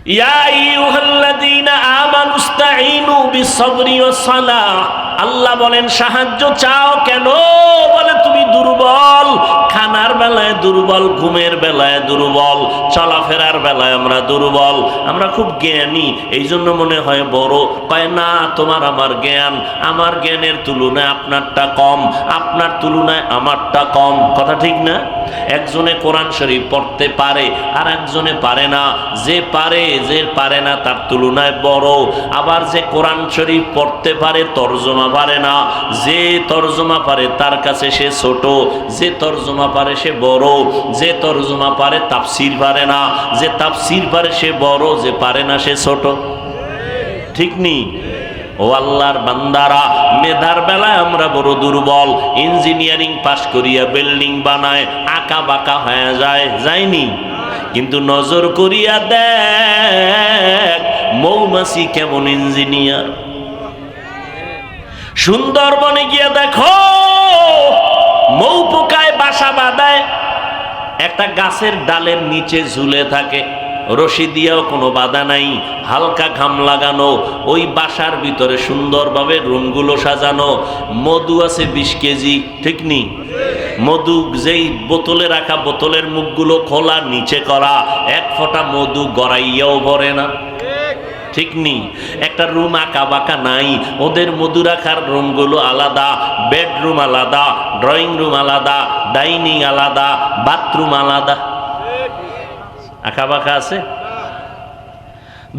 ইয়া আইয়ুহাল্লাযীনা আমানুস্তাঈনু বিস-সাবরি ওয়াস-সালাহ। আল্লাহ বলেন সাহায্য চাও কেন? বলে তুমি দুর্বল, খানার বেলায় দুর্বল, ঘুমের বেলায় দুর্বল, চলাফেরার বেলায় আমরা দুর্বল, আমরা খুব জ্ঞানী এই জন্য মনে হয় বড়। কয় না, তোমার আমার জ্ঞানের তুলনায় আপনারটা কম, আপনার তুলনায় আমারটা কম। কথা ঠিক না? একজনে কোরআন শরীফ পড়তে পারে আর একজনে পারে না। যে পারে না তার তুলনায় বড়। আবার যে কোরআন শরীফ পড়তে পারে তরজমা পারে না, যে তরজমা পারে তার কাছে সে ছোট, যে তরজমা পারে সে বড়, যে তরজমা পারে তাফসীর পারে না, যে তাফসীর পারে সে বড়, যে পারে না সে ছোট। ঠিক নি? ও আল্লাহর বান্দারা, মেধার বেলায় আমরা বড় দুর্বল। ইঞ্জিনিয়ারিং পাশ করিয়া বিল্ডিং বানায় আঁকা বাঁকা হয়ে যায়নি? কিন্তু নজর করিয়া দেখ মৌমাছি কেমন ইঞ্জিনিয়ার। সুন্দরবনে গিয়া দেখো মৌ পোকায় বাসা বাঁধায়, একটা গাছের ডালের নিচে ঝুলে থাকে, রশি দিয়েও কোনো বাধা নাই, হালকা ঘাম লাগানো, ওই বাসার ভিতরে সুন্দরভাবে রুমগুলো সাজানো। মধু আছে 20 কেজি, ঠিক নি? মধু যেই বোতলে রাখা, বোতলের মুখগুলো খোলা, নিচে করা, এক ফোঁটা মধু গড়াইয়াও ভরে না। ঠিক নি? একটা রুম আঁকা বাঁকা নাই, ওদের মধু রাখার রুমগুলো আলাদা, বেডরুম আলাদা, ড্রয়িং রুম আলাদা, ডাইনিং আলাদা, বাথরুম আলাদা। আঁকা বাঁকা আছে?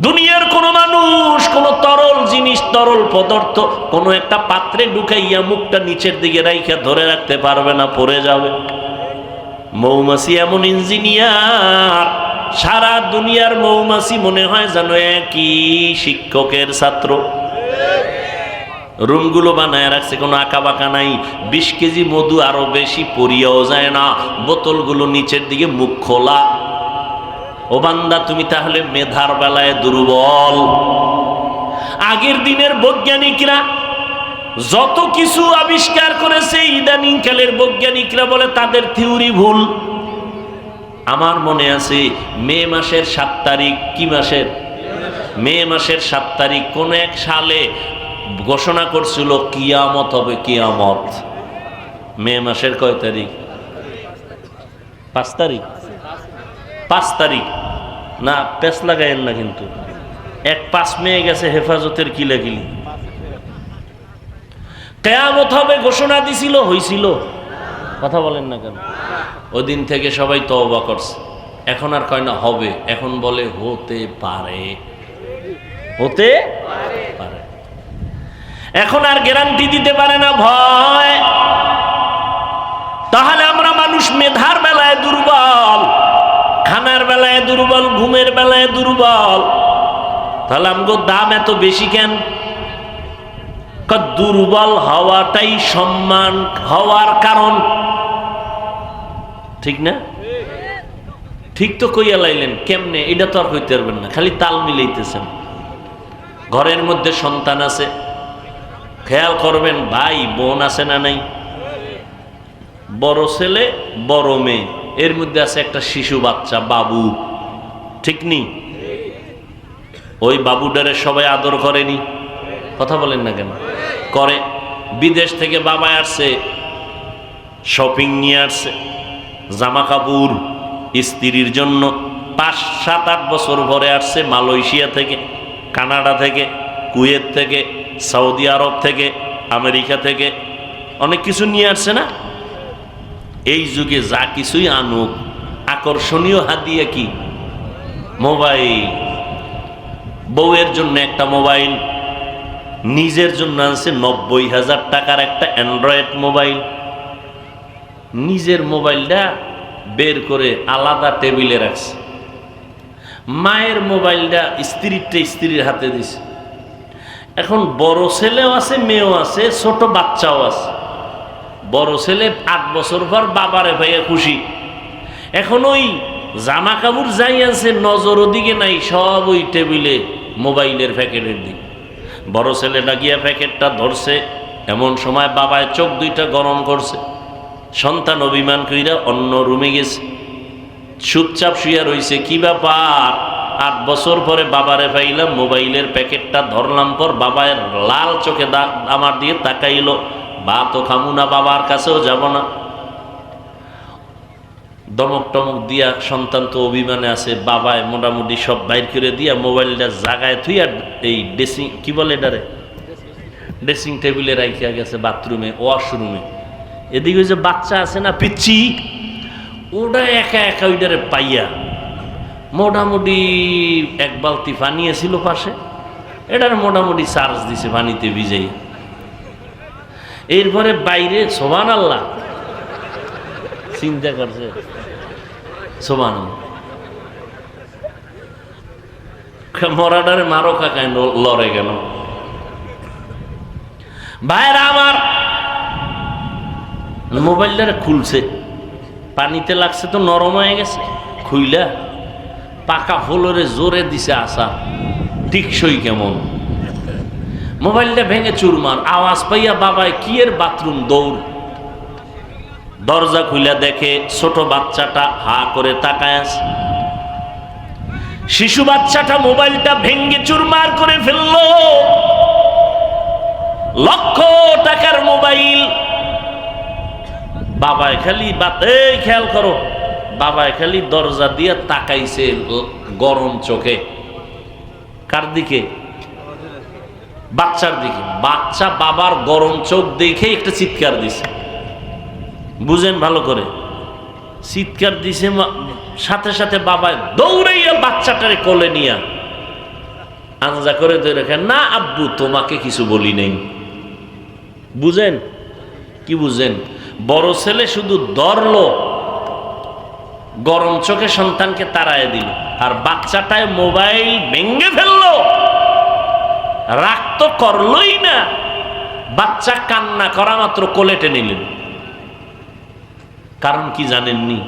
দুনিয়ার কোন মানুষ কোন তরল জিনিস, তরল পদার্থ কোন একটা পাত্রে ঢুকাইয়া মুখটা নিচের দিকে রাইখা ধরে রাখতে পারবে না, পড়ে যাবে। মৌমাছি এমন ইঞ্জিনিয়ার, সারা দুনিয়ার মৌমাছি মনে হয় যেন একই শিক্ষকের ছাত্র। রুমগুলো বানায় রাখছে, কোনো আঁকা বাঁকা নাই। 20 কেজি মধু আরো বেশি পরিয়াও যায় না, বোতলগুলো নিচের দিকে মুখ খোলা। ও বান্দা, তুমি তাহলে মেধার বেলায় দুর্বল। আগের দিনের বৈজ্ঞানিকরা যত কিছু আবিষ্কার করেছে, ইদানিং কালের বৈজ্ঞানিকরা বলে তাদের থিওরি ভুল। আমার মনে আছে মে মাসের 7 তারিখ, কি মাসের? মে মাসের 7 তারিখ কোন এক সালে ঘোষণা করছিল কিয়ামত হবে, কিয়ামত। মে মাসের কয় তারিখ? 5 তারিখ। 5 তারিখ না, পেছ লাগাইন না কিন্তু। 5 মে গেছে হেফাজতের কিলাকিলি। কিয়ামত হবে ঘোষণা দিছিল, হইছিল? কথা বলেন না কেন? ওই দিন থেকে সবাই তওবা করছে। এখন আর কয় না হবে, এখন বলে হতে পারে, হতে পারে। এখন আর গ্যারান্টি দিতে পারে না, ভয়। তাহলে আমরা মানুষ মেধার বেলায় দুর্বল, খানার বেলায় দুর্বল, ঘুমের বেলায় দুর্বল। তাহলে আমগো দাম এত বেশি কেন? দুর্বল হওয়াটাই সম্মান হওয়ার কারণ, ঠিক না? ঠিক তো কইয়া লাইলেন, কেমনে? এটা তো আর কইতে পারবেন না, খালি তাল মিলাইতেছেন। ঘরের মধ্যে সন্তান আছে, খেয়াল করবেন ভাই বোন আছে না নাই? বড় ছেলে বড় মেয়ে, এর মধ্যে আছে একটা শিশু বাচ্চা, বাবু, ঠিক নি? ওই বাবুটারে সবাই আদর করেনি? কথা বলেন না কেন? করে। বিদেশ থেকে বাবা আসছে, শপিং নিয়ে আসছে, জামা কাপড় স্ত্রীর জন্য। 5, 7, 8 বছর পরে আসছে মালয়েশিয়া থেকে, কানাডা থেকে, কুয়েত থেকে, সৌদি আরব থেকে, আমেরিকা থেকে, অনেক কিছু নিয়ে আসছে না? এই যুগে যা কিছুই আনুক, আকর্ষণীয় হাদিয়া কি? মোবাইল। বউয়ের জন্য একটা মোবাইল, নিজের জন্য আনছে 90,000 টাকার একটা অ্যান্ড্রয়েড মোবাইল। নিজের মোবাইলটা বের করে আলাদা টেবিলে রাখছে, মায়ের মোবাইলটা স্ত্রীর হাতে দিছে। এখন বড় ছেলেও আছে, মেয়েও আছে, ছোট বাচ্চাও আছে। বড় ছেলে 8 বছর পর বাবারে ভাইয়া খুশি। এখন ওই জামা কাপড় যাই আছে, নজর ওদিকে নাই, সব ওই টেবিলে মোবাইলের প্যাকেটের দিকে। বড় ছেলেটা গিয়া প্যাকেটটা ধরছে, এমন সময় বাবায় চোখ দুইটা গরম করছে। সন্তান অভিমান কইরা অন্য রুমে গেছে, চুপচাপ শুইয়া রইছে। কি ব্যাপার? 8 বছর পরে বাবারে পাইলাম, মোবাইলের প্যাকেটটা ধরলাম, পর বাবার লাল চোখে আমার দিয়ে তাকাইলো। ভাতও খামু না, বাবার কাছেও যাব না। দমক টমক দিয়া, সন্তান তো অভিমানে আছে, বাবায় মোটামুটি সব বাইর করে দিয়া মোবাইলটা জাগায় থুইয়া এই ড্রেসিং, কি বলে এটারে, ড্রেসিং টেবিলে রাখিয়া গেছে বাথরুমে, ওয়াশরুমে। এদিকে যে বাচ্চা আছে না পিচ্ছি, ওটা একা একা ওইটারে পাইয়া মোটামুটি 1 বালতি পানি ছিল পাশে, এটার মোটামুটি চার্জ দিছে পানিতে ভিজাই। এরপরে বাইরে সুবহানাল্লাহ চিন্তা করছে, সুবহানাল্লাহ মরাডারে মারো কাকায় লড়ে গেল। ভাইরা আমার, মোবাইলটা খুলছে, পানিতে লাগছে তো নরম হয়ে গেছে, খুইলা পাকা ফ্লোরে জোরে দিছে আসা, টিকসই কেমন, মোবাইলটা ভেঙে চুরমার। আওয়াজ পাইয়া বাবায় কি এর বাথরুম দৌড়, দরজা খুইলা দেখে ছোট বাচ্চাটা হা করে তাকায় আছে। শিশু বাচ্চাটা মোবাইলটা ভেঙে চুরমার করে ফেললো। লক্ষ টাকার মোবাইল। বাবায় খালি এই খেয়াল করো, বাবায় খালি দরজা দিয়ে তাকাইছে গরম চোখে। কার দিকে? বাচ্চার দিকে। বাচ্চা বাবার গরম চোখ দেখে একটা চিৎকার দিছে, বুঝেন ভালো করে, চিৎকার দিছে। সাথে সাথে বাবা দৌড়াইয়া বাচ্চাটারে কোলে নিয়া আঞ্জা করে ধরে রাখেন, না আব্বু তোমাকে কিছু বলি নাই। বুঝেন কি বুঝেন? বড় ছেলে শুধু ধরলো, গরম চোখে সন্তানকে তাড়ায় দিল, আর বাচ্চাটায় মোবাইল ভেঙে ফেললো। রাগ তো করলই না, বাচ্চা কান্না করা মাত্র কোলে টেনে নিলেন। কারণ কি জানেননি?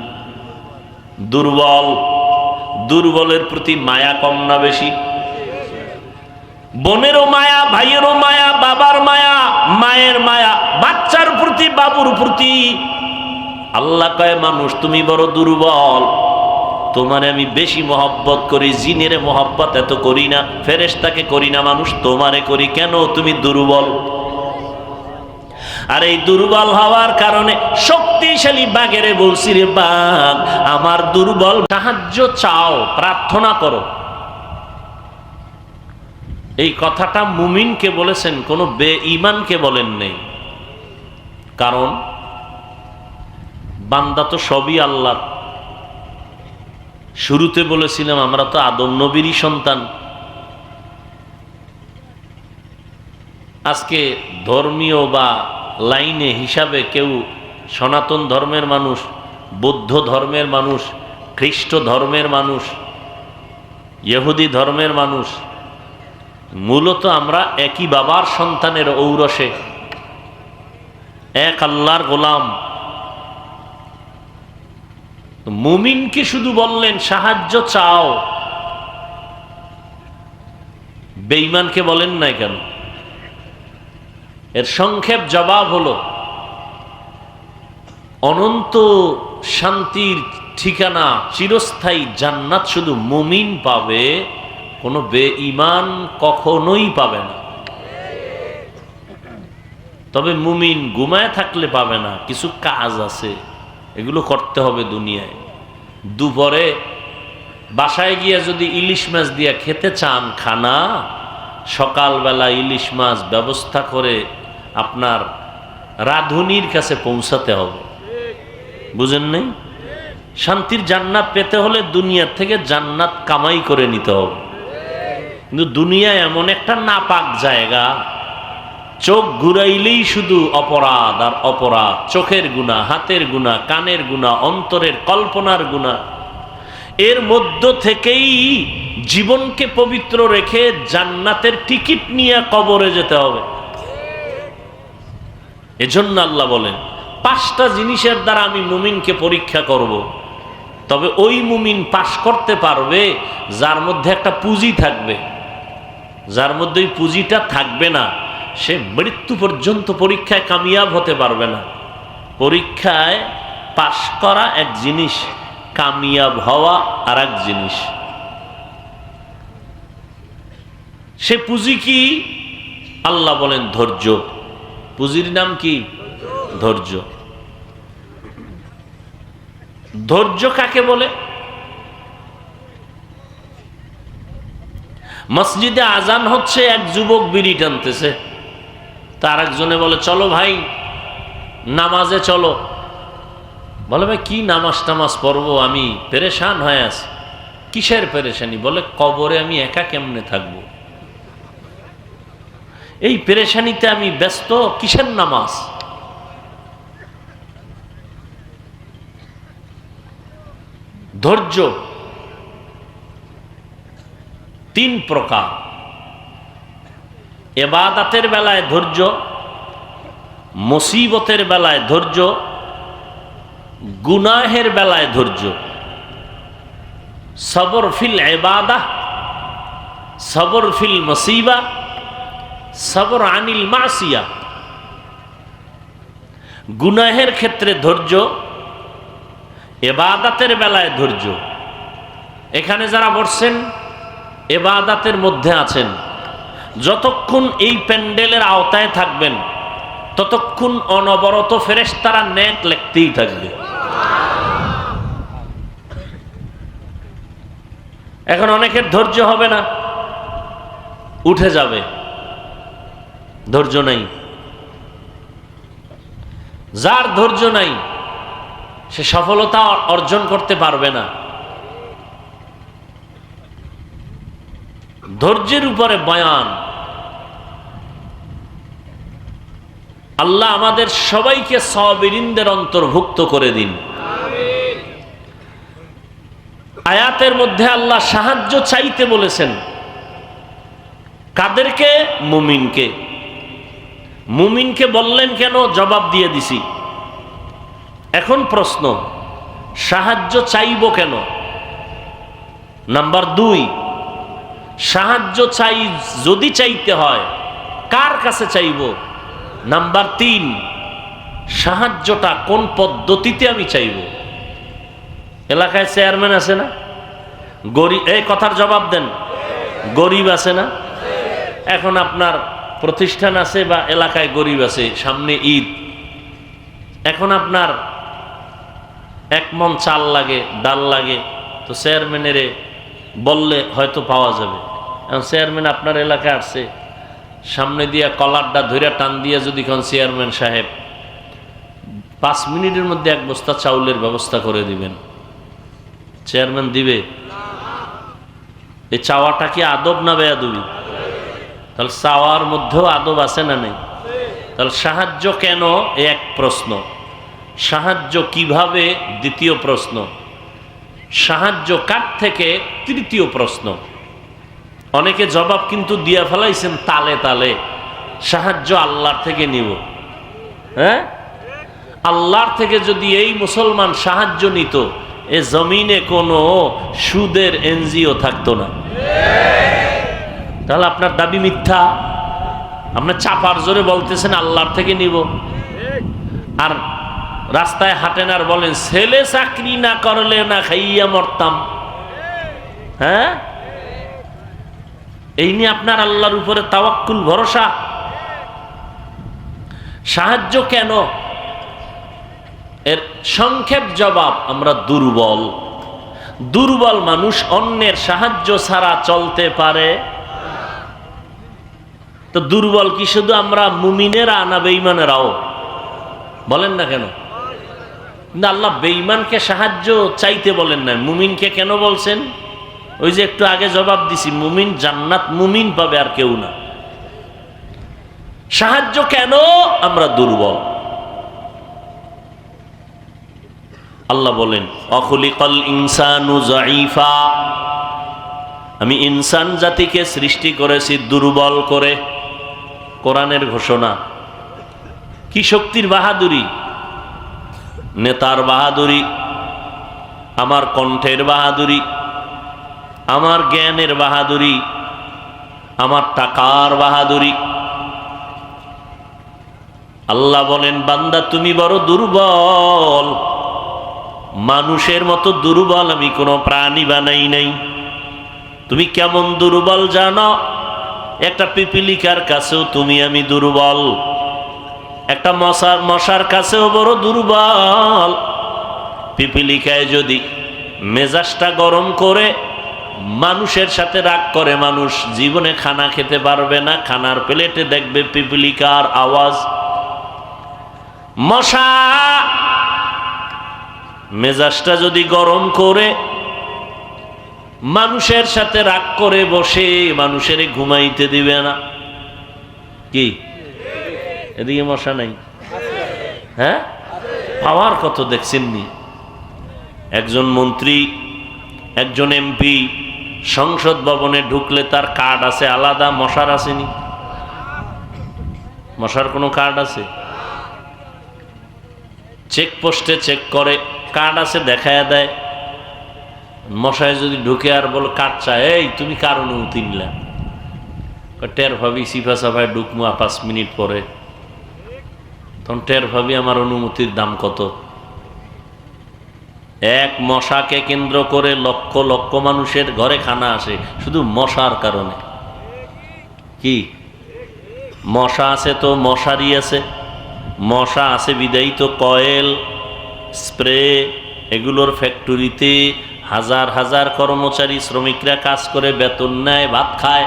দুর্বল। দুর্বলের প্রতি মায়া কম না বেশি? বোনেরও মায়া, ভাইয়েরও মায়া, বাবার মায়া, মায়ের মায়া, বাচ্চার প্রতি, বাবুর প্রতি। আল্লাহ কয় মানুষ তুমি বড় দুর্বল, তোমারে আমি বেশি মহব্বত করি, জিনের মহব্বত এত করি না, ফেরেশতাকে করি না, মানুষ তোমারে করি। কেন? তুমি দুর্বল। আর এই দুর্বল হওয়ার কারণে শক্তিশালী বাঘেরে বলছি, রে বাঘ আমার দুর্বল, সাহায্য চাও, প্রার্থনা করো। এই কথাটা মুমিনকে বলেছেন, কোনো বেঈমানকে বলেন নেই। কারণ বান্দা তো সবই আল্লাহ। শুরুতে বলেছিলাম আমরা তো আদম নবীরই সন্তান। আজকে ধর্মীয় বা লাইনে হিসাবে কেউ সনাতন ধর্মের মানুষ, বৌদ্ধ ধর্মের মানুষ, খ্রিস্ট ধর্মের মানুষ, ইহুদি ধর্মের মানুষ, মূলত আমরা একই বাবার সন্তানের ঔরসে, এক আল্লাহর গোলাম। মুমিনকে শুধু বললেন সাহায্য চাও, বেঈমানকে বলেন নাই কেন? এর সংক্ষেপ জবাব হলো, অনন্ত শান্তির ঠিকানা, চিরস্থায়ী জান্নাত শুধু মুমিন পাবে, কোনো বেঈমান কখনোই পাবে না। তবে মুমিন ঘুমায় থাকলে পাবে না, কিছু কাজ আছে, এগুলো করতে হবে দুনিয়ায়। দুপুরে বাসায় গিয়ে যদি ইলিশ মাছ দিয়ে খেতে চান খানা, সকালবেলা ইলিশ মাছ ব্যবস্থা করে আপনার রাঁধুনির কাছে পৌঁছাতে হবে। বুঝেন নাই? শান্তির জান্নাত পেতে হলে দুনিয়ার থেকে জান্নাত কামাই করে নিতে হবে। কিন্তু দুনিয়া এমন একটা নাপাক জায়গা, চোখ ঘুরাইলেই শুধু অপরাধ আর অপরাধ। চোখের গুনাহ, হাতের গুনাহ, কানের গুনাহ, অন্তরের কল্পনার গুনাহ। এর মধ্য থেকেই জীবনকে পবিত্র রেখে জান্নাতের টিকিট নিয়ে কবরে যেতে হবে। এজন্য আল্লাহ বলেন 5টা জিনিসের দ্বারা আমি মুমিনকে পরীক্ষা করব। তবে ওই মুমিন পাশ করতে পারবে যার মধ্যে একটা পুঁজি থাকবে। যার মধ্যে ওই পুঁজিটা থাকবে না, সে মৃত্যু পর্যন্ত পরীক্ষায় কামিয়াব হতে পারবে না। পরীক্ষায় পাশ করা এক জিনিস, কামিয়াব হওয়া আর এক জিনিস। সে পুঁজি কি? আল্লাহ বলেন ধৈর্য। পুঁজির নাম কি? ধৈর্য। ধৈর্য কাকে বলে? মসজিদে আজান হচ্ছে, এক যুবক বিড়ি টানতেছে, তার একজনে বলে চলো ভাই নামাজে চলো। বলে ভাই কি নামাজ টামাজ পড়বো, আমি পেরেশান হয়ে আছি। কিসের পেরেশানি? বলে কবরে আমি একা কেমনে থাকবো, এই পেরেশানিতে আমি ব্যস্ত, কিসের নামাজ? ধৈর্য তিন প্রকার। ইবাদতের বেলায় ধৈর্য, মুসিবতের বেলায় ধৈর্য, গুনাহের বেলায় ধৈর্য। সবর ফিল ইবাদাহ, সবর ফিল মুসিবা, সবর আনিল মাসিয়া। গুনাহের ক্ষেত্রে ধৈর্য, ইবাদতের বেলায় ধৈর্য। এখানে যারা বসছেন ইবাদতের মধ্যে আছেন, যতক্ষণ এই প্যান্ডেলের আওতায় থাকবেন ততক্ষণ অনবরত ফেরেশতারা নেক লিখতেই থাকবে। এখন অনেকের ধৈর্য হবে না, উঠে যাবে, ধৈর্য নাই। যার ধৈর্য নাই সে সফলতা অর্জন করতে পারবে না। ধৈর্যের উপরে বয়ান। আল্লাহ আমাদের সবাইকে সাবিরিনদের অন্তর্ভুক্ত করে দিন। আয়াতের মধ্যে আল্লাহ সাহায্য চাইতে বলেছেন। কাদেরকে? মুমিনকে। মুমিনকে বললেন কেন? জবাব দিয়ে দিছি। এখন প্রশ্ন, সাহায্য চাইব কেন? নাম্বার 2, সাহায্য চাই যদি চাইতে হয় কার কাছে চাইব? নাম্বার 3, সাহায্যটা কোন পদ্ধতিতে আমি চাইব? এলাকায় চেয়ারম্যান আছে না? গরিব, এই কথার জবাব দেন। গরিব আছে না? এখন আপনার প্রতিষ্ঠান আছে বা এলাকায় গরিব আছে, সামনে ঈদ, এখন আপনার 1 মণ চাল লাগে, ডাল লাগে, তো চেয়ারম্যানের বললে হয়তো পাওয়া যাবে। এখন চেয়ারম্যান আপনার এলাকায় আসছে, সামনে দিয়া কলারটা ধরে টান দিয়ে যদি কোন চেয়ারম্যান সাহেব 5 মিনিটের মধ্যে 1 বস্তা চাউলের ব্যবস্থা করে দিবেন, চেয়ারম্যান দিবে? এই চাওয়াটা কি আদব না বেয়াদবি? তাহলে চাওয়ার মধ্যেও আদব আছে না নেই? তাহলে সাহায্য কেন? এক প্রশ্ন। সাহায্য কিভাবে? দ্বিতীয় প্রশ্ন। সাহায্য কার থেকে? তৃতীয় প্রশ্ন। অনেকে জবাব কিন্তু দিয়া ফেলাইছেন তালে তালে, সাহায্য আল্লাহর থেকে নিব। হ্যাঁ, আল্লাহর থেকে যদি এই মুসলমান সাহায্য নিত, এ জমিনে কোনো সুদের এনজিও থাকতো না। তাহলে আপনার দাবি মিথ্যা। আপনি চাপার জোরে বলতেছেন আল্লাহর থেকে নিব, আর রাস্তায় হাঁটেন আর বলেন ছেলে চাকরি না করলে না খাইয়া মরতাম। হ্যাঁ, এই নিয়ে আপনার আল্লাহর উপরে তাওয়াক্কুল, ভরসা। সাহায্য কেন? এর সংক্ষেপ জবাব, আমরা দুর্বল। দুর্বল মানুষ অন্যের সাহায্য ছাড়া চলতে পারে? তো দুর্বল কি শুধু আমরা মুমিনেরা না বেঈমানেরাও? বলেন না কেন? কিন্তু আল্লাহ বেঈমানকে সাহায্য চাইতে বলেন না, মুমিনকে কেন বলছেন? ওই যে একটু আগে জবাব দিছি, মুমিন জান্নাত মুমিন পাবে, আর কেউ না। সাহায্য কেন? আমরা দুর্বল। আল্লাহ বলেন অখুলিকাল ইনসানু যায়ীফা, আমি ইনসান জাতিকে সৃষ্টি করেছি দুর্বল করে। কোরআনের ঘোষণা। কি শক্তির বাহাদুরি! নেতার বাহাদুরি, আমার কণ্ঠের বাহাদুরি, আমার জ্ঞানের বাহাদুরি, আমার টাকার বাহাদুরি। আল্লাহ বলেন বান্দা তুমি বড় দুর্বল। মানুষের মতো দুর্বল আমি কোনো প্রাণী বানাই নাই। তুমি কেমন দুর্বল জানো? একটা পিপিলিকার কাছেও তুমি আমি দুর্বল, একটা মশার কাছেও বড় দুর্বল। পিপিলিকায় যদি মেজাজটা গরম করে মানুষের সাথে রাগ করে, মানুষ জীবনে খানা খেতে পারবে না। খানার প্লেটে দেখবে পিপিলিকার আওয়াজ। মশা মেজাজটা যদি গরম করে মানুষের সাথে রাগ করে বসে, মানুষের ঘুমাইতে দিবে না। কি এদিকে মশা নাই? হ্যাঁ, পাওয়ার কত দেখছেননি? একজন মন্ত্রী, একজন এমপি সংসদ ভবনে ঢুকলে তার কার্ড আছে আলাদা, মশার আসেনি? মশার কোনো কার্ড আছে? চেকপোস্টে চেক করে, কার্ড আছে দেখায় দেয়। মশায় যদি ঢুকে আর বল কার্ড চায়, এই তুমি কার অনুমতি নিলা? টের ভাবি সিফা সাফায় ঢুকমু 5 মিনিট পরে, তখন টের ভাবি আমার অনুমতির দাম কত। এক মশাকে কেন্দ্র করে লক্ষ লক্ষ মানুষের ঘরে খানা আসে শুধু মশার কারণে। কি মশা আছে তো মশারি আছে, মশা আছে বিদায়ী তো কয়েল, স্প্রে, এগুলোর ফ্যাক্টরিতে হাজার হাজার কর্মচারী শ্রমিকরা কাজ করে, বেতন নেয়, ভাত খায়।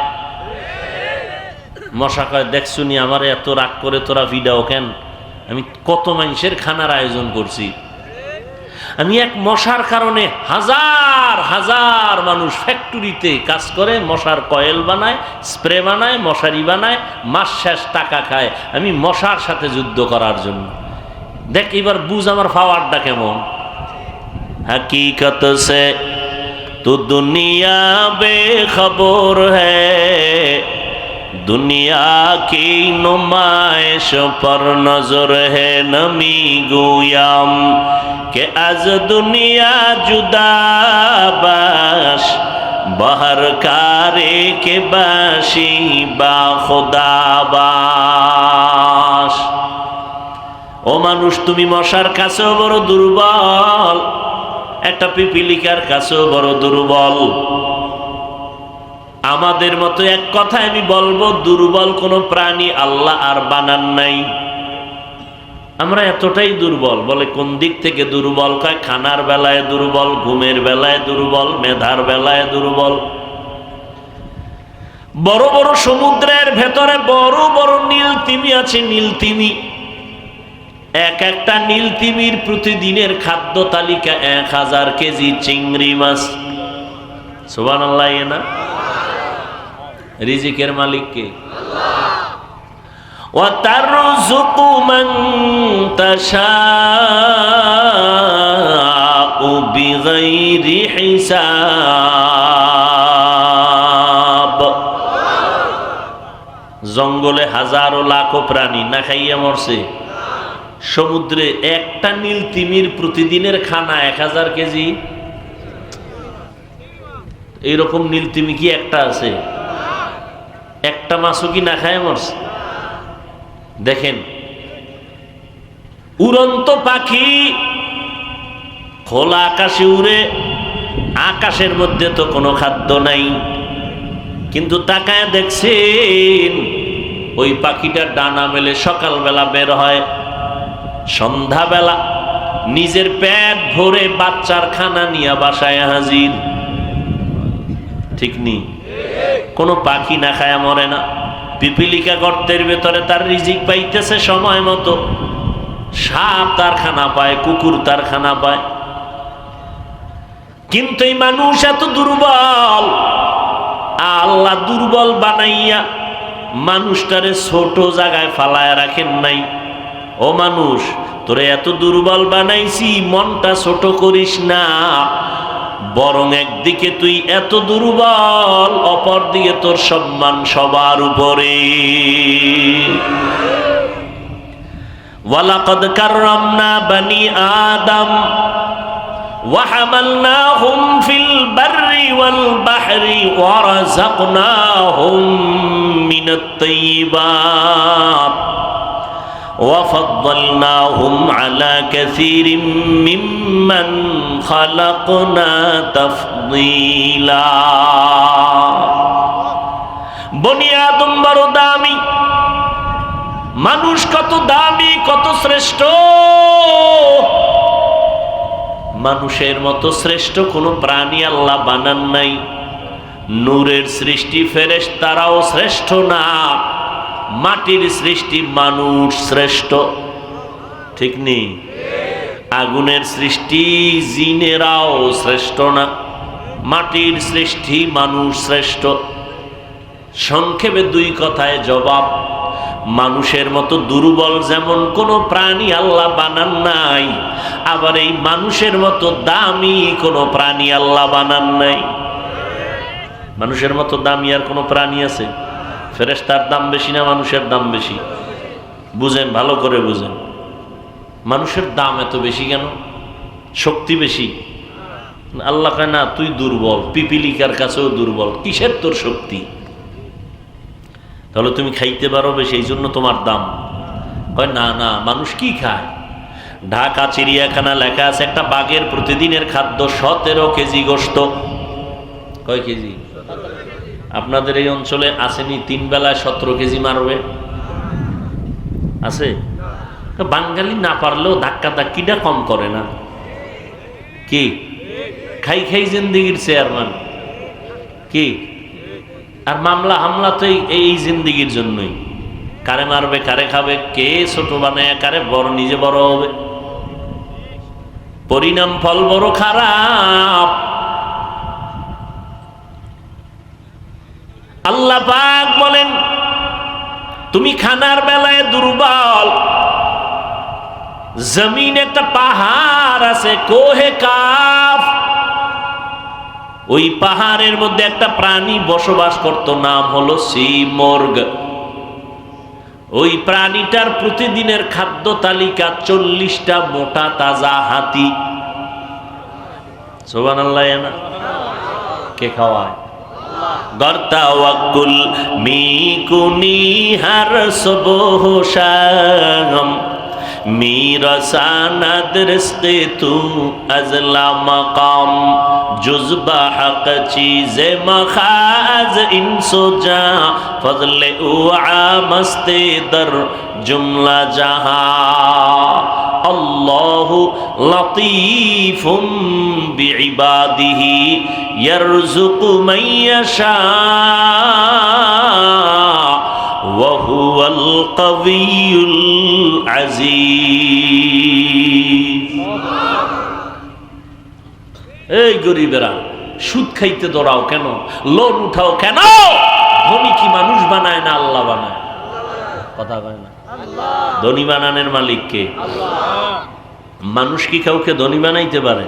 মশা কয়, দেখছুনি আমার এত রাগ করে তোরা ভিডাও কেন? আমি কত মানুষের খানার আয়োজন করছি। আমি এক মশার কারণে হাজার হাজার মানুষ ফ্যাক্টরিতে কাজ করে, মশার কয়েল বানায়, স্প্রে বানায়, মশারি বানায়, মাস শেষ টাকা খায়। আমি মশার সাথে যুদ্ধ করার জন্য। দেখ এবার বুঝ আমার পাওয়ারটা কেমন। हकीकत से तो दुनिया बेखबर है, दुनिया की नुमाइश पर नजर है नमी गोयाम के आज दुनिया जुदा बाश बाहर कारे के बाशी बा खुदा बाश। ও মানুষ, তুমি মশার কাছেও বড় দুর্বল, একটা পিপিলিকার কাছেও বড় দুর্বল। আমাদের মতো এক কথায় আমি বলবো, দুর্বল কোন প্রাণী আল্লাহ আর বানান নাই। আমরা এতটাই দুর্বল। বলে কোন দিক থেকে দুর্বল? কয় খানার বেলায় দুর্বল, ঘুমের বেলায় দুর্বল, মেধার বেলায় দুর্বল। বড় বড় সমুদ্রের ভেতরে বড় বড় নীল তিমি আছে, নীল তিমি। এক একটা নীল তিমির প্রতিদিনের খাদ্য তালিকা 1000 কেজি চিংড়ি মাছ। সুবহানাল্লাহ। না রিজিকের মালিক কে? ওয়া তারযুকু মান তাশাউ বিগাইরি হিসাব। জঙ্গলে হাজারো লাখো প্রাণী না খাইয়া মরছে, সমুদ্রে একটা নীল তিমির প্রতিদিনের খানা 1000 কেজি। এইরকম নীল তিমি কি একটা আছে? একটা মাছও কি না খায় মরছে? দেখেন, উড়ন্ত পাখি খোলা আকাশে উড়ে, আকাশের মধ্যে তো কোনো খাদ্য নাই, কিন্তু তাকায় দেখছেন ওই পাখিটার ডানা মেলে সকালবেলা বের হয়, সন্ধ্যাবেলা নিজের পেট ভরে বাচ্চার খানা নিয়ে বাসায় হাজির। ঠিক নেই? কোনো পাখি না খায়া মরে না। পিপিলিকা গর্তের ভেতরে তার রিজিক পাইতেছে সময় মতো, সাপ তার খানা পায়, কুকুর তার খানা পায়। কিন্তু এই মানুষ এত দুর্বল, আল্লাহ দুর্বল বানাইয়া মানুষটারে ছোট জায়গায় ফালায় রাখেন নাই। ও মানুষ, তোরে এত দুর্বল বানাইছি, মনটা ছোট করিস না, বরং একদিকে তুই এত দুর্বল, অপর দিকে তোর সম্মান সবার উপরে। ওয়ালাকাদ কাররামনা বনি আদম ওয়া হামালনাহুম ফিল বাররি ওয়াল বাহরি ওয়া রাযাকনাহুম মিনাত তাইয়্যিবাত وفضلناهم على كثير ممن خلقنا تفضيلا। বনি আদম বড় দামি, মানুষ কত দামি, কত শ্রেষ্ঠ। মানুষের মতো শ্রেষ্ঠ কোনো প্রাণী আল্লাহ বানান নাই। নূরের সৃষ্টি ফেরেশতারাও শ্রেষ্ঠ না, মাটির সৃষ্টি মানুষ শ্রেষ্ঠ, ঠিক নেই? আগুনের সৃষ্টি জিনেরাও শ্রেষ্ঠ না, মাটির সৃষ্টি মানুষ শ্রেষ্ঠ। সংক্ষেপে দুই কথায় জবাব, মানুষের মতো দুর্বল যেমন কোনো প্রাণী আল্লাহ বানান নাই, আবার এই মানুষের মতো দামি কোনো প্রাণী আল্লাহ বানান নাই। মানুষের মতো দামি আর কোনো প্রাণী আছে? ফেরেশতার দাম বেশি না মানুষের দাম বেশি? বুঝেন, ভালো করে বুঝেন। মানুষের দাম এত বেশি কেন? শক্তি বেশি? আল্লাহ কয় না, তুই দুর্বল, পিপিলিকার কাছেও দুর্বল, কিসের তোর শক্তি? তাহলে তুমি খাইতে পারো বেশি, এই জন্য তোমার দাম। কয় না না, মানুষ কি খায়? ঢাকা চিড়িয়াখানা লেখা আছে একটা বাঘের প্রতিদিনের খাদ্য 17 কেজি গোশত। কয় কেজি? আপনাদের এই অঞ্চলে আসেনি 3 বেলায় 17 কেজি মারবে? আছে? বাঙালি না পারলেও ধাক্কা ধাক্কিটা কম করে না কি? খাই খাই জিন্দিগির চেয়ারম্যান কি? আর মামলা হামলা তো এই জিন্দিগির জন্যই। কারে মারবে, কারে খাবে, কে ছোট বানায় কারে বড়, নিজে বড় হবে। পরিণাম ফল বড় খারাপ। আল্লাহ পাক বলেন, তুমি খানার বেলায় দুর্বল। জমিন একটা পাহাড় আছে, কোহে কাফ, ওই পাহাড়ের মধ্যে একটা প্রাণী বসবাস করত, নাম হলো সিমর্গ। ওই প্রাণীটার প্রতিদিনের খাদ্য তালিকা 40টা মোটা তাজা হাতি। সুবহানাল্লাহ। না কে খাওয়ায়? গর্তা ওয়াকুল মিকুনি হার সবহশাম মিরাসানাদ রিজকে তু আজলা মাকাম জুজবা হক চীজে মখাজ ইনসুজা ফজলে উআ মস্তে দর জুমলা জাহা আল্লাহু লতীফুম বিইবাদিহি ইয়ারযুকু মান ইয়াশা ওয়া হুয়াল কাবিয়্যুল আযীজ। এই গরিবেরা, সুদ খাইতে দৌড়াও কেন? লোন উঠাও কেন? ধনী কি মানুষ বানায় না আল্লাহ বানায়? কথা কয় না। ধনী বানানোর মালিক কে? মানুষ কি কাউকে ধনী বানাইতে পারে?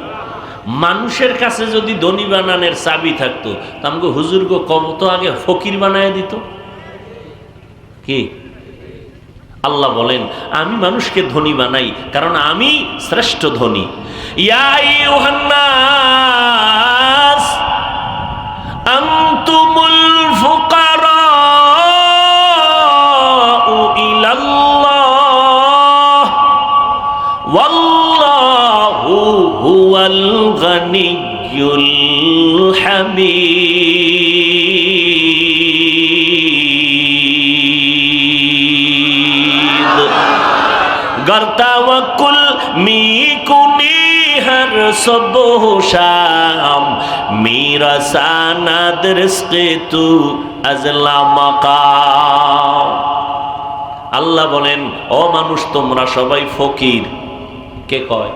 মানুষের কাছে যদি ধনী বানানোর চাবি থাকতো, তামগো হুজুর গো কত আগে ফকির বানায় দিত কি? আল্লাহ বলেন, আমি মানুষকে ধনী বানাই কারণ আমি শ্রেষ্ঠ ধনী। ইয়া আইয়ুহান নাস আনতুমুল ফুকারাউ ইলাল্লাহ ওয়াল্লাহু হুয়াল গানিয়্যুল হামিদ। গর্তা ওয়াকুল মিকুনি হর সবহশাম মিরাসানাদ রিজকে তু আজলা মাকাম। আল্লাহ বলেন, ও মানুষ, তোমরা সবাই ফকির। কে কয়?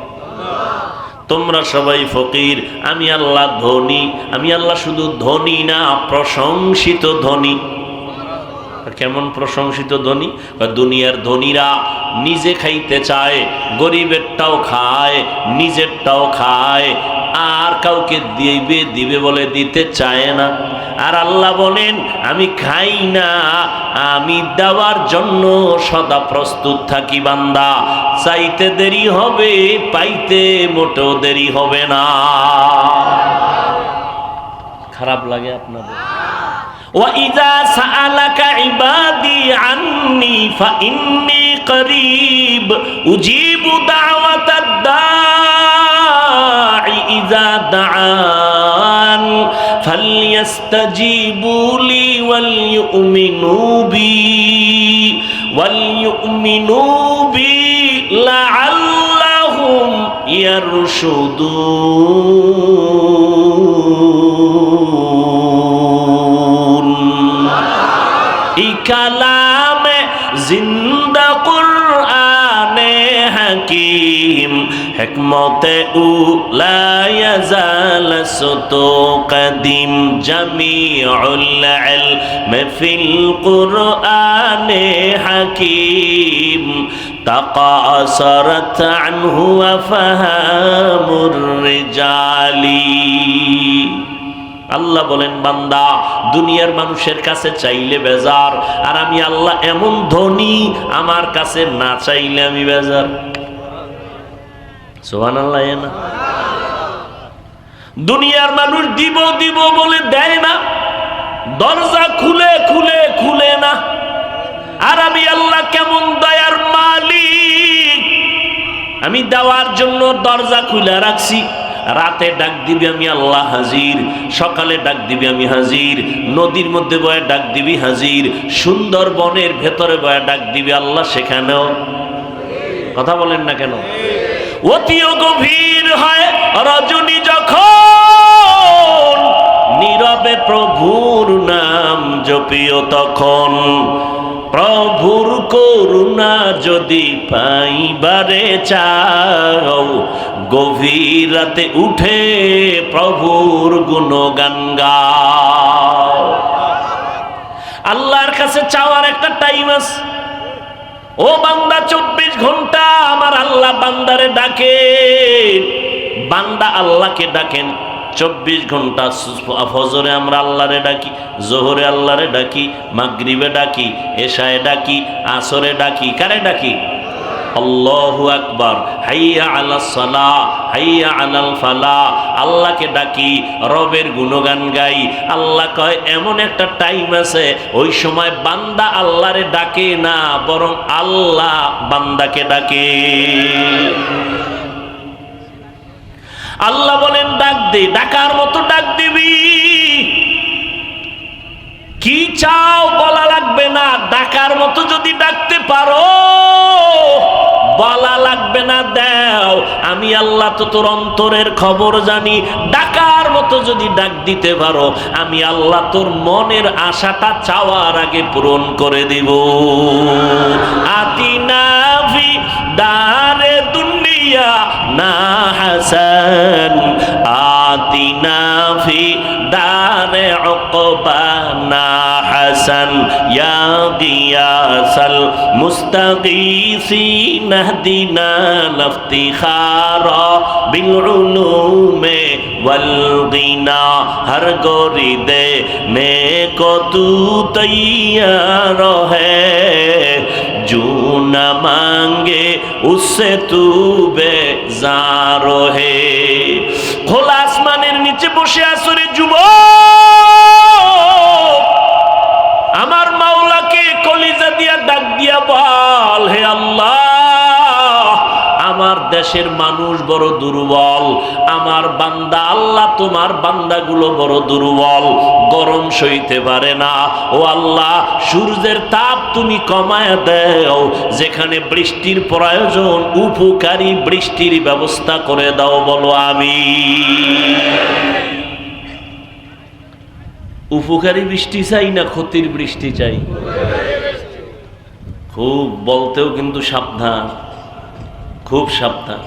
তোমরা সবাই ফকির, আমি আল্লাহ ধনী। আমি আল্লাহ শুধু ধনী না, প্রশংসিত ধনী। কেমন প্রশংসিত ধনী? দুনিয়ার ধনীরা নিজে খাইতে চায়, গরিবেরটাও খায়, নিজেরটাও খায়, আর কাউকে দিবে বলে দিতে চায় না। আর আল্লাহ বলেন, আমি খাই না, আমি দেওয়ার জন্য সদা প্রস্তুত থাকি। বান্দা, চাইতে দেরি হবে, পাইতে মোটেও দেরি হবে না। খারাপ লাগে আপনাদের? وَإِذَا سَأَلَكَ عِبَادِي عَنِّي فَإِنِّي قَرِيبٌ أُجِيبُ دَعْوَةَ الدَّاعِ إِذَا دَعَانِ ফালইয়াস্তাজিবু লি ওয়ালইউমিনু বি লাআল্লাহুম ইয়ারশুদুন। এই কালামে জিন্দা কুরআনে হাকিম হিকমতে উলা ইয়াজাল সুতু কদিম জামিউল ইলম ফিল কুরআনে হাকিম তাকাসারাত আনহু আফহামুর রিজালি। আল্লাহ বলেন, বান্দা দুনিয়ার মানুষের কাছে চাইলে বেজার, আর আমি আল্লাহ এমন ধনী, আমার কাছে না চাইলে আমি বেজার। সুবহানাল্লাহ। না, দুনিয়ার মানুষ দিব দিব বলে দেয় না, দরজা খুলে খুলে খুলে না। আর আমি আল্লাহ কেমন দয়ার মালিক, আমি দেওয়ার জন্য দরজা খুলে রাখছি। রাতে ডাক দিবি আমি আল্লাহ হাজির, সকালে ডাক দিবি আমি হাজির, নদীর মধ্যে বয়ে ডাক দিবি হাজির, সুন্দর বনের ভেতরে বয়ে ডাক দিবি আল্লাহ সেখানেও। কথা বলেন না কেন? অতিও গভীর হয় রজনী যখন, নীরবে প্রভুর নাম জপিও তখন। প্রভুর করুণা যদি পাইবারে চাও, গভীর রাতে উঠে প্রভুর গুণগান গাও। আল্লাহর কাছে চাওয়ার একটা টাইম আছে। ও বান্দা, 24 ঘন্টা আমার আল্লাহ বান্দারে ডাকে। বান্দা আল্লাহকে ডাকেন 24 ঘন্টা। ফজরে আমরা আল্লাহরে ডাকি, জোহরে আল্লাহরে ডাকি, মাগরিবে ডাকি, এশায়ে ডাকি, আসরে ডাকি। কারে ডাকি? আল্লাহু আকবার, হাইয়া আলাস সালাহ, হাইয়া আলাল ফালাহ। আল্লাহকে ডাকি, রবের গুণগান গাই। আল্লাহ কয় এমন একটা টাইম আছে, ওই সময় বান্দা আল্লাহরে ডাকে না, বরং আল্লাহ বান্দাকে ডাকে। আল্লাহ বলেন ডাক দে, ডাকার মতো ডাক দিবি। কি চাও বলা লাগবে না, ডাকার মতো যদি ডাকতে পারো বলা লাগবে না, দাও। আমি আল্লাহ তো তোর অন্তরের খবর জানি। ডাকার মতো যদি ডাক দিতে পারো, আমি আল্লাহ তোর মনের আশাটা চাওয়ার আগে পূরণ করে দিব। আতিনা ফি দারে দুনিয়া না হাসান, আতিনা ফি দারে উকবা না হাসান, ইয়া গিয়াসাল মুস্তাগীসিন ইহদিনা লাফতিখারা বিল উলুমে ওয়াল গিনা। হর গরিদে নেকো তু তৈয়ার হ্যায়, जो न मांगे उससे तू बेजार है। খোলা আসমানের নিচে বসে আছো রে যুবক, আমার মাওলাকে কলিজা দিয়া ডাক দিয়া বল, হে আল্লাহ আমার দেশের মানুষ বড় দুর্বল, আমার বান্দা আল্লাহ তোমার বান্দাগুলো বড় দুর্বল, গরম সইতে পারে না। ও আল্লাহ সূর্যের তাপ তুমি কমায় দাও, যেখানে বৃষ্টির প্রয়োজন উপকারী বৃষ্টির ব্যবস্থা করে দাও। বলো আমি। উপকারী বৃষ্টি চাই না ক্ষতির বৃষ্টি চাই? খুব বলতেও কিন্তু সাবধান, খুব সাবধান।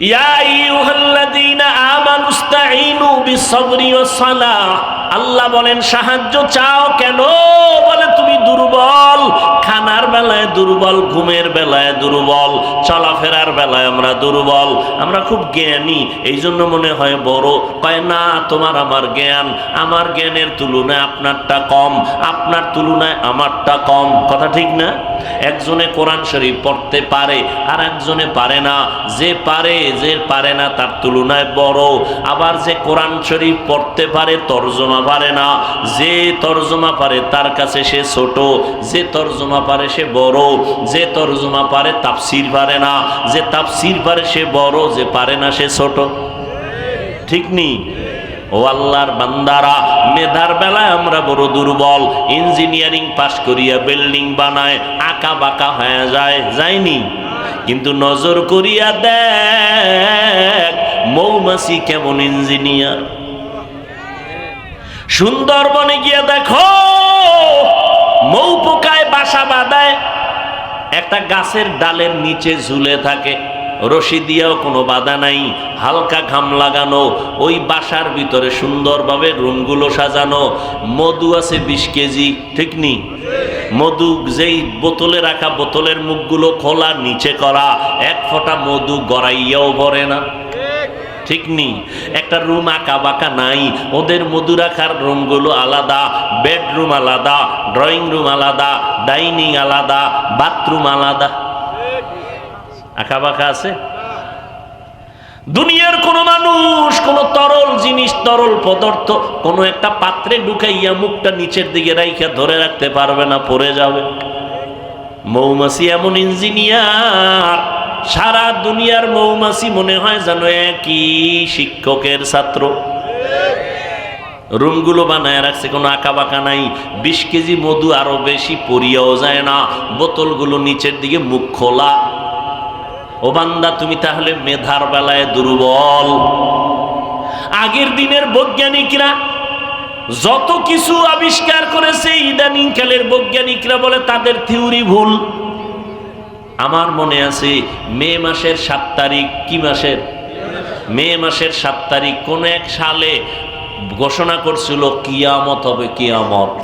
ইয়া আইয়ুহাল্লাযীনা আমানুস্তাঈনু বিস-সাবরি ওয়াস-সালাহ। আল্লাহ বলেন সাহায্য চাও কেন? বলে তুমি দুর্বল, খানার বেলায় দুর্বল, ঘুমের বেলায় দুর্বল, চলাফেরার বেলায় আমরা দুর্বল, আমরা খুব জ্ঞানী এই জন্য মনে হয় বড়। কয় না, তোমার আমার জ্ঞান, আমার জ্ঞানের তুলনায় আপনারটা কম, আপনার তুলনায় আমারটা কম। কথা ঠিক না? একজনে কোরআন শরীফ পড়তে পারে আর একজনে পারে না। যে পারে না তার তুলনায় বড়। আবার যে কোরআন শরীফ পড়তে পারে তর্জমা পারে না, যে তর্জমা পারে তার কাছে সে ছোট, যে তর্জমা পারে সে বড়, যে তর্জমা পারে তাফসীর পারে না, যে তাফসীর পারে সে বড়, যে পারে না সে ছোট। ঠিক নি? ও আল্লাহর বান্দারা, মেধার বেলায় আমরা বড় দুর্বল। ইঞ্জিনিয়ারিং পাশ করিয়া বিল্ডিং বানায় আঁকা বাঁকা হয়ে যায়নি? কিন্তু নজর করিয়া দেখ মৌমাছি কেমন ইঞ্জিনিয়ার। সুন্দরবনে গিয়া দেখো মৌ পোকায় বাসা বাঁধায়, একটা গাছের ডালের নিচে ঝুলে থাকে, রশি দিয়েও কোনো বাধা নাই, হালকা ঘাম লাগানো, ওই বাসার ভিতরে সুন্দরভাবে রুমগুলো সাজানো। মধু আছে 20 কেজি, ঠিক নি? মধু যেই বোতলে রাখা, বোতলের মুখগুলো খোলা, নিচে করা, এক ফোঁটা মধু গড়াইয়াও ভরে না, ঠিক নি? একটা রুম আঁকা বাঁকা নাই, ওদের মধু রাখার রুমগুলো আলাদা, বেডরুম আলাদা, ড্রয়িং রুম আলাদা, ডাইনিং আলাদা, বাথরুম আলাদা। আঁকা বাঁকা আছে? দুনিয়ার কোন মানুষ কোন তরল জিনিস, তরল পদার্থ কোন একটা পাত্রে ঢুকাইয়া মুখটা নিচের দিকে রাইখা ধরে রাখতে পারবে না, পড়ে যাবে। মৌমাছি এমন ইঞ্জিনিয়ার, সারা দুনিয়ার মৌমাছি মনে হয় যেন একই শিক্ষকের ছাত্র। রুমগুলো বানায় রাখছে, কোনো আঁকা বাঁকা নাই। 20 কেজি মধু আরো বেশি পরিয়াও যায় না, বোতলগুলো নিচের দিকে মুখ খোলা। ও বান্দা, তুমি তাহলে মেধার বেলায় দুর্বল। আগের দিনের বৈজ্ঞানিকরা যত কিছু আবিষ্কার করেছে, ইদানিং কালের বৈজ্ঞানিকরা বলে তাদের থিওরি ভুল। আমার মনে আছে মে মাসের 7 তারিখ, কি মাসের? মে মাসের 7 তারিখ কোন এক সালে ঘোষণা করছিল কিয়ামত হবে, কিয়ামত।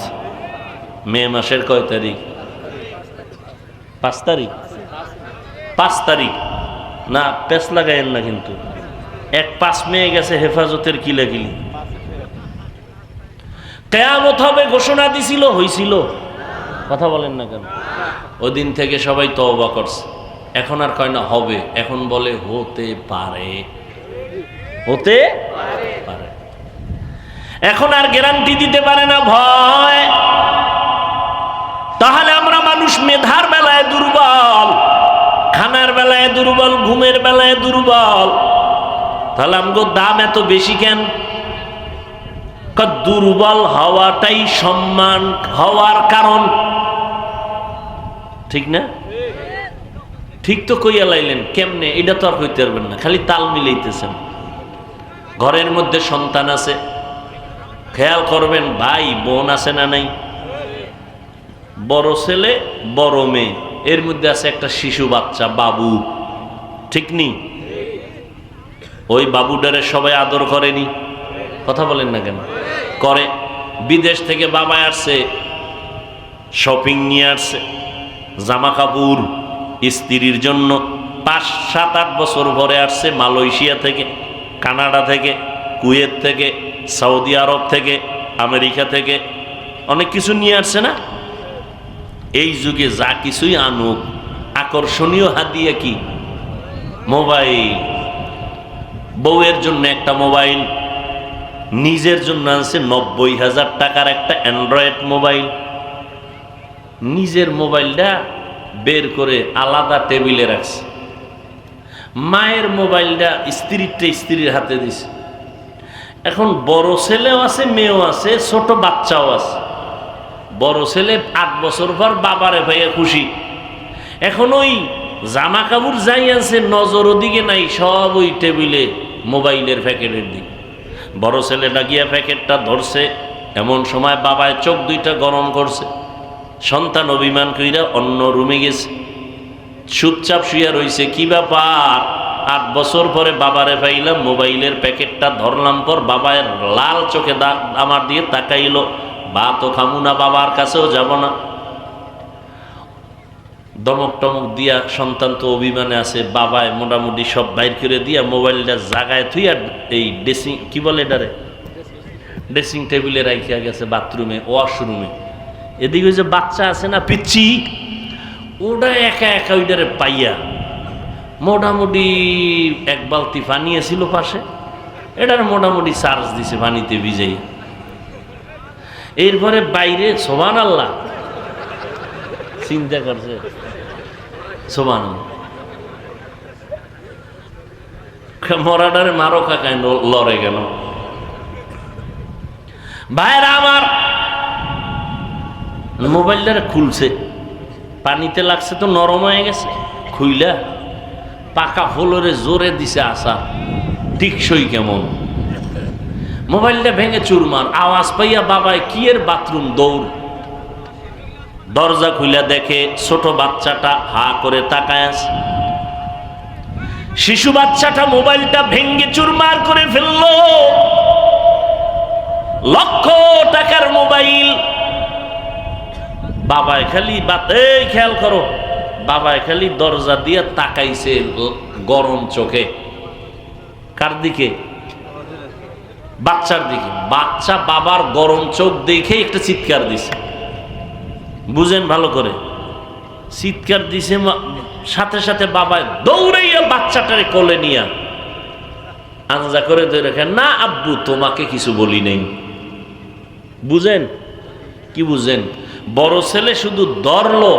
মে মাসের কয় তারিখ? 5 তারিখ। 5 তারিখ না, পেস লাগাইন না কিন্তু। 5 মে গেছে হেফাজতের কিলাকিলি। কিয়ামত হবে ঘোষণা দিছিল, হইছিল? কথা বলেন না কেন? ওই দিন থেকে সবাই তওবা করছে। এখন আর কয় না হবে, এখন বলে হতে পারে, হতে পারে। এখন আর গ্যারান্টি দিতে পারে না, ভয়। তাহলে আমরা মানুষ মেধার বেলায় দুর্বল, খানার বেলায় দুর্বল, ঘুমের বেলায় দুর্বল। তাহলে আমগো দাম এত বেশি কেন? দুর্বল হওয়াটাই সম্মান হওয়ার কারণ, ঠিক না? ঠিক তো কইয়া লাইলেন, কেমনে? এটা তো আর কইতে পারবেন না, খালি তাল মিলাইতেছেন। ঘরের মধ্যে সন্তান আছে, খেয়াল করবেন ভাই বোন আছে না নাই? বড় ছেলে বড় মেয়ে, এর মধ্যে আছে একটা শিশু বাচ্চা, বাবু, ঠিক নি? ওই বাবুটারে সবাই আদর করেনি? কথা বলেন না কেন? করে। বিদেশ থেকে বাবা আসছে, শপিং নিয়ে আসছে, জামা কাপড় স্ত্রীর জন্য। 5-7-8 বছর পরে আসছে মালয়েশিয়া থেকে, কানাডা থেকে, কুয়েত থেকে, সৌদি আরব থেকে, আমেরিকা থেকে, অনেক কিছু নিয়ে আসছে না? এই যুগে যা কিছুই আনুক, আকর্ষণীয় হাদিয়া কি? মোবাইল। বউয়ের জন্য একটা মোবাইল, নিজের জন্য আনছে 90,000 টাকার একটা অ্যান্ড্রয়েড মোবাইল। নিজের মোবাইলটা বের করে আলাদা টেবিলে রাখছে, মায়ের মোবাইলটা স্ত্রীর হাতে দিছে। এখন বড় ছেলেও আছে, মেয়েও আছে, ছোট বাচ্চাও আছে। বড় ছেলে 8 বছর পর বাবারে ভাইয়া খুশি। এখন ওই জামা কাপড় যাই আছে, নজর ওদিকে নাই, সব ওই টেবিলে মোবাইলের প্যাকেটের দিকে। বড় ছেলেটা গিয়া প্যাকেটটা ধরছে, এমন সময় বাবায় চোখ দুইটা গরম করছে। সন্তান অভিমান কইরা অন্য রুমে গেছে, চুপচাপ শুয়ে রইছে। কি ব্যাপার? 8 বছর পরে বাবারে পাইলাম, মোবাইলের প্যাকেটটা ধরলাম পর বাবার লাল চোখে আমার দিয়ে তাকাইলো। বা তো খামু না, বাবার কাছেও যাব না। দমক টমক দিয়া সন্তান তো অভিমানে আছে, বাবায় মোটামুটি সব বাইর করে দিয়া মোবাইলটা জাগায় থুইয়া এই ড্রেসিং, কি বলে এটারে, ড্রেসিং টেবিলে রাখিয়া গেছে বাথরুমে, ওয়াশরুমে। এদিকে যে বাচ্চা আছে না পিচ্ছি, ওটা একা একা ওইটারে পাইয়া মোটামুটি 1 বালতি পানি ছিল পাশে, এটার মোটামুটি চার্জ দিছে পানিতে ভিজাই। এরপরে বাইরে সুবহানাল্লাহ চিন্তা করছে, সুবহানাল্লাহ মরাডারে মারো কাকায় লড়ে গেল। ভাইরা আমার, মোবাইলটা খুলছে, পানিতে লাগছে তো নরম হয়ে গেছে, খুইলা পাকা ফ্লোরে জোরে দিছে আসা, টিকসই কেমন, মোবাইলটা ভেঙে চুরমার। আওয়াজ পাইয়া বাবায় কি এর বাথরুম দৌড়, দরজা খুইলা দেখে ছোট বাচ্চাটা হা করে তাকায় আছে। শিশু বাচ্চাটা মোবাইলটা ভেঙে চুরমার করে ফেললো, লক্ষ টাকার মোবাইল। বাবায় খালি এই খেয়াল করো, বাবায় খালি দরজা দিয়ে তাকাইছে গরম চোখে। কার দিকে? বাচ্চার দিকে। বাচ্চা বাবার গরম চোখ দেখে একটা চিৎকার দিছে, বুঝেন ভালো করে, চিৎকার দিছে। সাথে সাথে বাবা দৌড়াইয়া বাচ্চাটারে কোলে নিয়া আঞ্জা করে ধরে রেখে, না আব্বু তোমাকে কিছু বলি নাই। বুঝেন কি বুঝেন? বড় ছেলে শুধু ধরলো,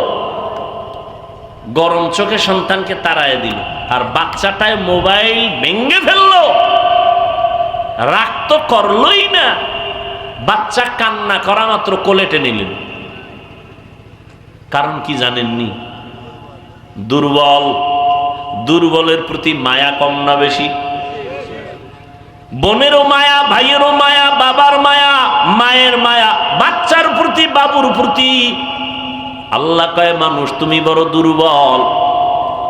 গরম চোখে সন্তানকে তাড়ায় দিল, আর বাচ্চাটায় মোবাইল ভেঙে ফেললো, রাগ তো করলই না, বাচ্চা কান্না করা মাত্র কোলে টেনে নিলেন। কারণ কি জানেননি? দুর্বল, দুর্বলের প্রতি মায়া কম না বেশি? বোনেরও মায়া, ভাইয়েরও মায়া, বাবার মায়া, মায়ের মায়া, বাচ্চার প্রতি, বাবুর প্রতি। আল্লাহ কয় মানুষ তুমি বড় দুর্বল,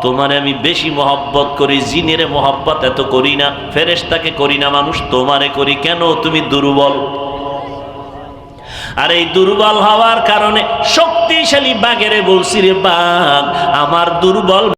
তোমারে আমি বেশি মহব্বত করি, জিনের মহব্বত এত করি না, ফেরেশতাকে করি না, মানুষ তোমারে করি। কেন? তুমি দুর্বল। আর এই দুর্বল হওয়ার কারণে শক্তিশালী বাঘেরে বলছি, রে বাঘ আমার দুর্বল